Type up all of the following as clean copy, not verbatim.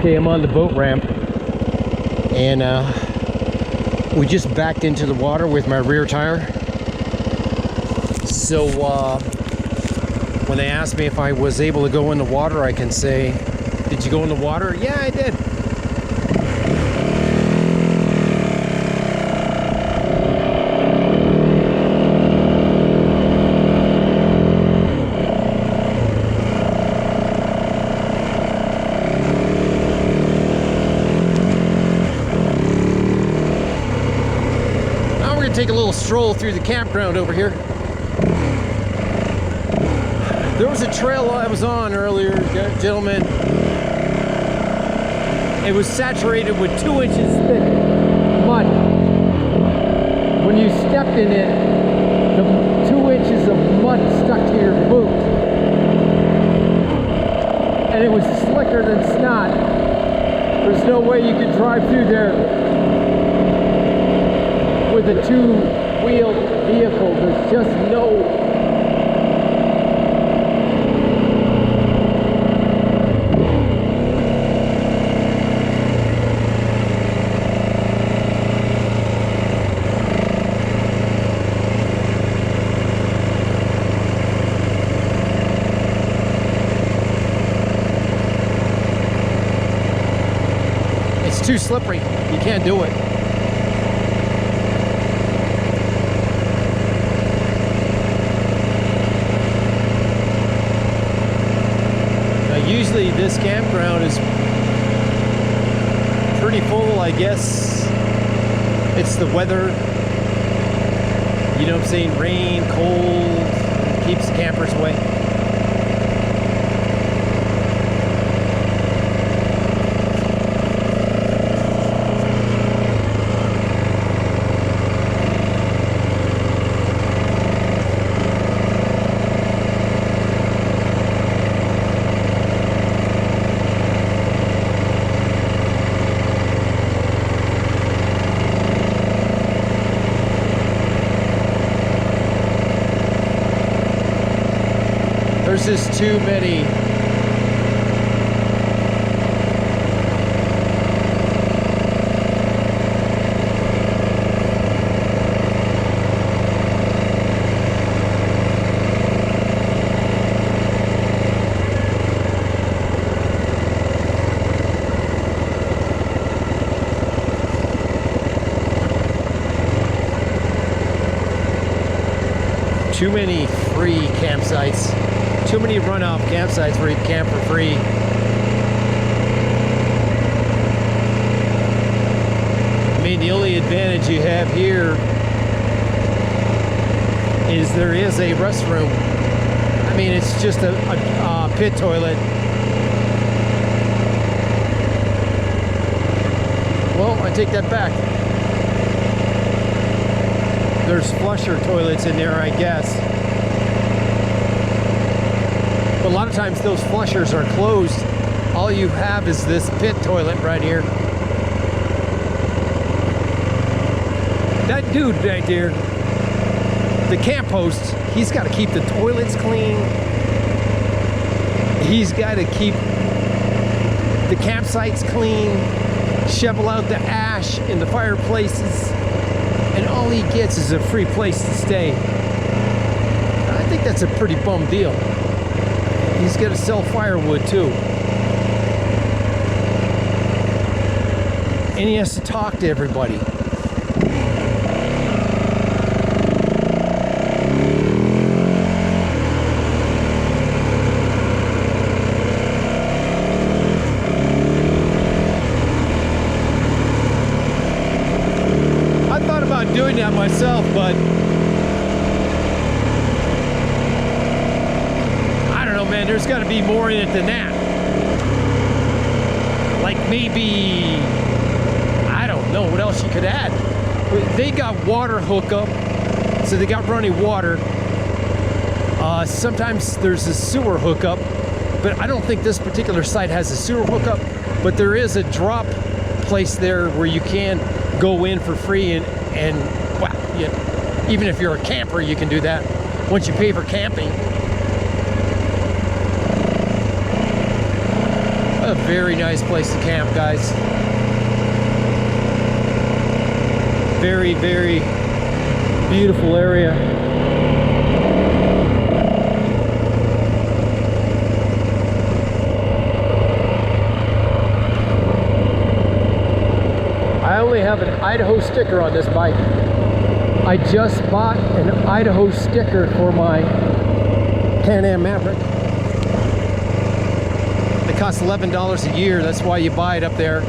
Okay, I'm on the boat ramp, and we just backed into the water with my rear tire. So when they asked me if I was able to go in the water, I can say, did you go in the water? Yeah, I did. Take a little stroll through the campground over here. There was a trail I was on earlier, gentlemen. It was saturated with 2 inches thick mud. When you stepped in it, the 2 inches of mud stuck to your boot. And it was slicker than snot. There's no way you could drive through there with a two-wheeled vehicle. There's just no it's too slippery. You can't do it. Usually this campground is pretty full, I guess. It's the weather, you know what I'm saying, rain, cold, keeps the campers away. There's just too many. Too many free campsites. Too many runoff campsites where you can camp for free. I mean, the only advantage you have here is there is a restroom. I mean, it's just a pit toilet. Well, I take that back. There's flusher toilets in there, I guess. But a lot of times those flushers are closed. All you have is this pit toilet right here. That dude right there, the camp host, he's got to keep the toilets clean. He's got to keep the campsites clean, shovel out the ash in the fireplaces, and all he gets is a free place to stay. I think that's a pretty bum deal. He's got to sell firewood too. And he has to talk to everybody. I thought about doing that myself, but man, there's got to be more in it than that. Like maybe, I don't know what else you could add. They got water hookup, so they got running water. Sometimes there's a sewer hookup, but I don't think this particular site has a sewer hookup, but there is a drop place there where you can go in for free and well, yeah, even if you're a camper, you can do that once you pay for camping. A very nice place to camp, guys. Very, very beautiful area. I only have an Idaho sticker on this bike. I just bought an Idaho sticker for my Can-Am Maverick. It costs $11 a year. That's why you buy it up there.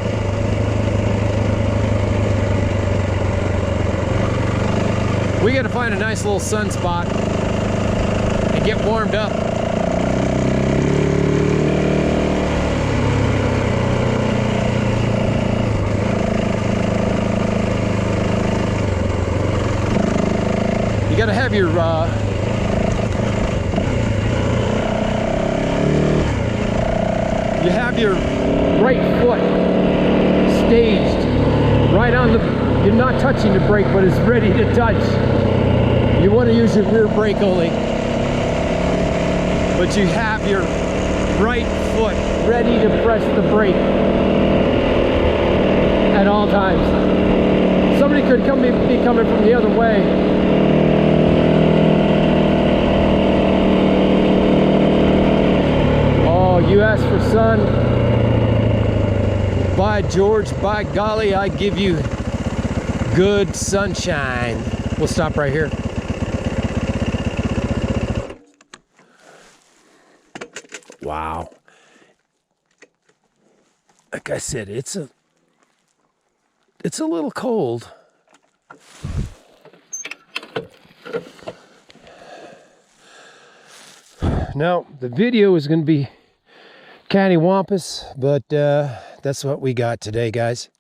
We got to find a nice little sun spot and get warmed up. You got to have your right foot staged right on the, you're not touching the brake, but it's ready to touch. You want to use your rear brake only, but you have your right foot ready to press the brake at all times. Somebody could be coming from the other way. Oh, you asked for sun. By George, by golly, I give you good sunshine. We'll stop right here. Wow. Like I said, it's a little cold. Now, the video is going to be cattywampus, but that's what we got today, guys.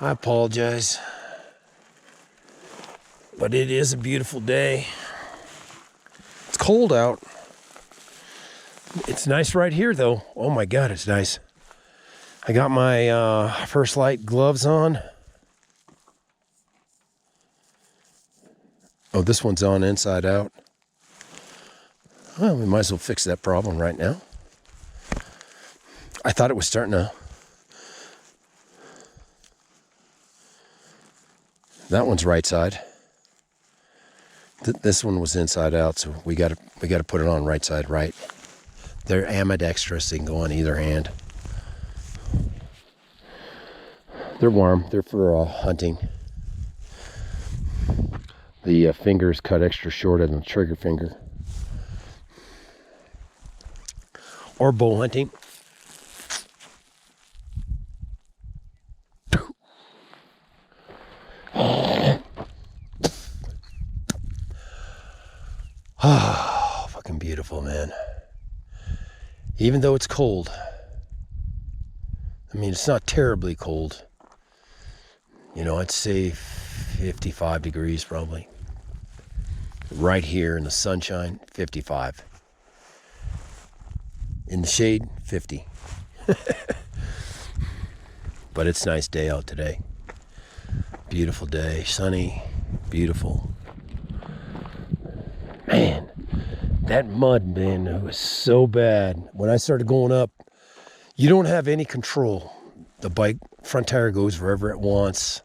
I apologize, but it is a beautiful day. It's cold out. It's nice right here, though. Oh my God, it's nice. I got my First Light gloves on. Oh, this one's on inside out. Well, we might as well fix that problem right now. I thought it was starting to. That one's right side. This one was inside out, so we got to put it on right side right. They're ambidextrous; they can go on either hand. They're warm. They're for hunting. The finger's cut extra shorter than the trigger finger. Or bow hunting. Oh, fucking beautiful, man. Even though it's cold. I mean, it's not terribly cold. You know, I'd say 55 degrees probably. Right here in the sunshine, 55. In the shade, 50. But it's a nice day out today. Beautiful day, sunny, beautiful. Man, that mud, man, it was so bad. When I started going up, you don't have any control. The bike front tire goes wherever it wants.